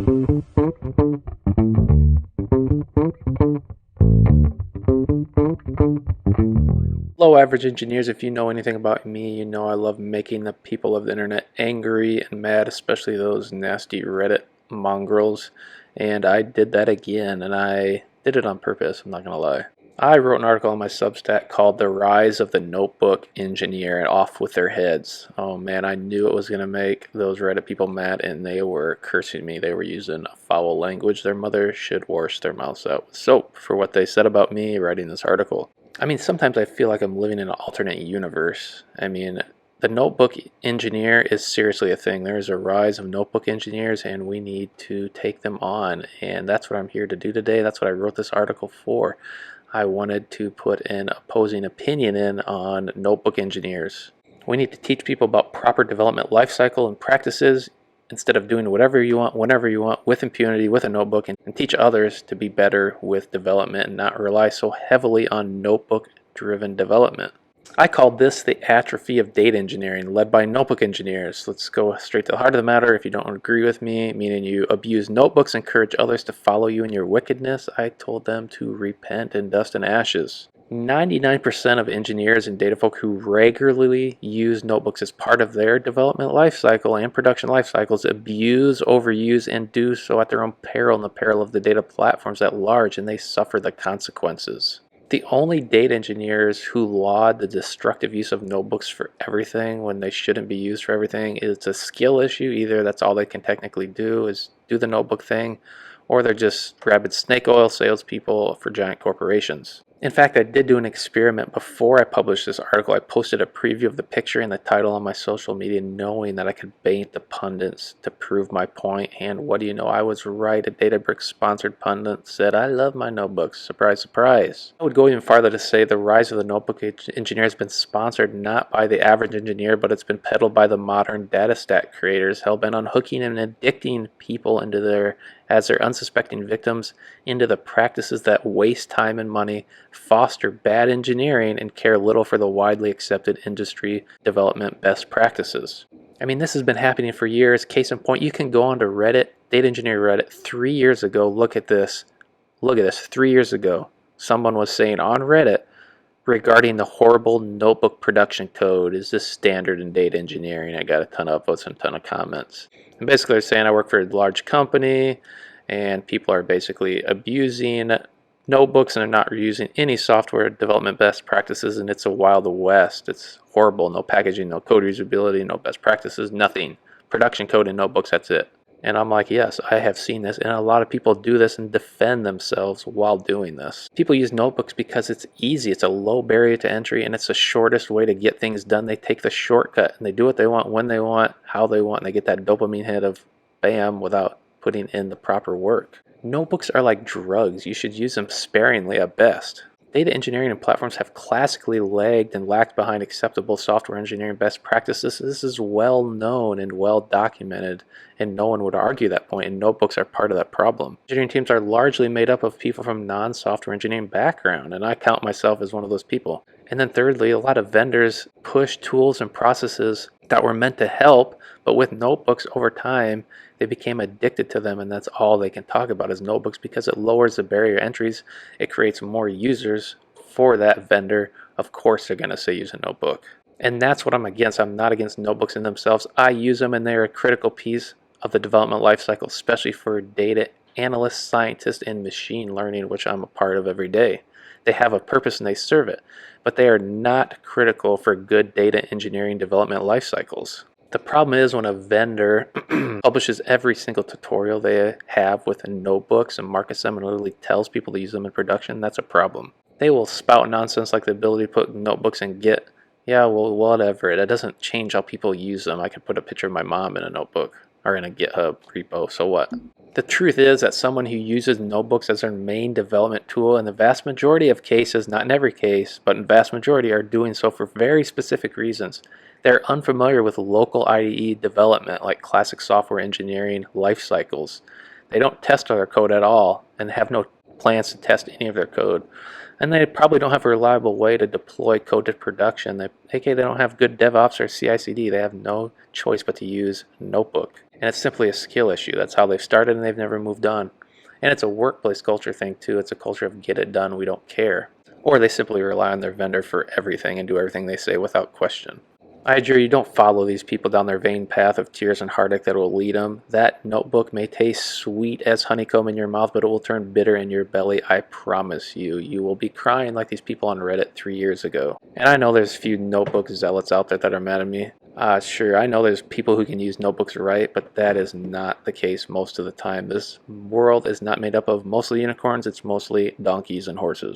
Hello, average engineers. If you know anything about me, you know I love making the people of the internet angry and mad, especially those nasty Reddit mongrels. And I did that again, and I did it on purpose, I'm not going to lie. I wrote an article on my Substack called The Rise of the Notebook Engineer and Off with Their Heads. Oh man, I knew it was going to make those Reddit people mad, and they were cursing me. They were using foul language. Their mother should wash their mouths out with soap for what they said about me writing this article. I mean, sometimes I feel like I'm living in an alternate universe. I mean, the notebook engineer is seriously a thing. There is a rise of notebook engineers, and we need to take them on. And that's what I'm here to do today. That's what I wrote this article for. I wanted to put an opposing opinion in on notebook engineers. We need to teach people about proper development lifecycle and practices instead of doing whatever you want, whenever you want, with impunity, with a notebook, and teach others to be better with development and not rely so heavily on notebook-driven development. I call this the atrophy of data engineering, led by notebook engineers. Let's go straight to the heart of the matter. If you don't agree with me, meaning you abuse notebooks, encourage others to follow you in your wickedness, I told them to repent in dust and ashes. 99% of engineers and data folk who regularly use notebooks as part of their development lifecycle and production lifecycles abuse, overuse, and do so at their own peril and the peril of the data platforms at large, and they suffer the consequences. The only data engineers who laud the destructive use of notebooks for everything when they shouldn't be used for everything, it's a skill issue. Either that's all they can technically do is do the notebook thing, or they're just rabid snake oil salespeople for giant corporations. In fact, I did do an experiment before I published this article. I posted a preview of the picture and the title on my social media, knowing that I could bait the pundits to prove my point. And what do you know? I was right. A Databricks sponsored pundit said, "I love my notebooks." Surprise, surprise. I would go even farther to say the rise of the notebook engineer has been sponsored not by the average engineer, but it's been peddled by the modern data stack creators, hell-bent on hooking and addicting people into their unsuspecting victims into the practices that waste time and money, foster bad engineering, and care little for the widely accepted industry development best practices. I mean, this has been happening for years. Case in point, you can go onto Reddit, Data Engineering Reddit, 3 years ago. Look at this. 3 years ago. Someone was saying on Reddit regarding the horrible notebook production code, is this standard in data engineering? I got a ton of upvotes and a ton of comments. And basically they're saying I work for a large company and people are basically abusing notebooks and they're not using any software development best practices, and it's a wild west. It's horrible. No packaging, no code usability, no best practices, nothing. Production code in notebooks, that's it. And I'm like, yes, I have seen this, and a lot of people do this and defend themselves while doing this. People use notebooks because it's easy, it's a low barrier to entry, and it's the shortest way to get things done. They take the shortcut, and they do what they want, when they want, how they want, and they get that dopamine hit of bam without putting in the proper work. Notebooks are like drugs. You should use them sparingly at best. Data engineering and platforms have classically lagged and lacked behind acceptable software engineering best practices. This is well known and well documented, and no one would argue that point, and notebooks are part of that problem. Engineering teams are largely made up of people from non-software engineering background, and I count myself as one of those people. And then thirdly, a lot of vendors push tools and processes that were meant to help, but with notebooks over time, they became addicted to them, and that's all they can talk about is notebooks because it lowers the barrier entries. It creates more users for that vendor. Of course they're going to say use a notebook. And that's what I'm against. I'm not against notebooks in themselves. I use them, and they're a critical piece of the development lifecycle, especially for data analysts, scientists, and machine learning, which I'm a part of every day. They have a purpose and they serve it, but they are not critical for good data engineering development lifecycles. The problem is when a vendor publishes every single tutorial they have within notebooks and markets them and literally tells people to use them in production, that's a problem. They will spout nonsense like the ability to put notebooks in Git. Yeah, well, whatever. That doesn't change how people use them. I could put a picture of my mom in a notebook or in a GitHub repo, so what? The truth is that someone who uses notebooks as their main development tool, in the vast majority of cases, not in every case, but in the vast majority, are doing so for very specific reasons. They're unfamiliar with local IDE development like classic software engineering life cycles. They don't test their code at all and have no plans to test any of their code. And they probably don't have a reliable way to deploy code to production. They don't have good DevOps or CI/CD. They have no choice but to use Notebook. And it's simply a skill issue. That's how they've started, and they've never moved on. And it's a workplace culture thing too. It's a culture of get it done, we don't care. Or they simply rely on their vendor for everything and do everything they say without question. I adjure you, don't follow these people down their vain path of tears and heartache that will lead them. That notebook may taste sweet as honeycomb in your mouth, but it will turn bitter in your belly, I promise you. You will be crying like these people on Reddit 3 years ago. And I know there's a few notebook zealots out there that are mad at me. Sure, I know there's people who can use notebooks right, but that is not the case most of the time. This world is not made up of mostly unicorns, it's mostly donkeys and horses.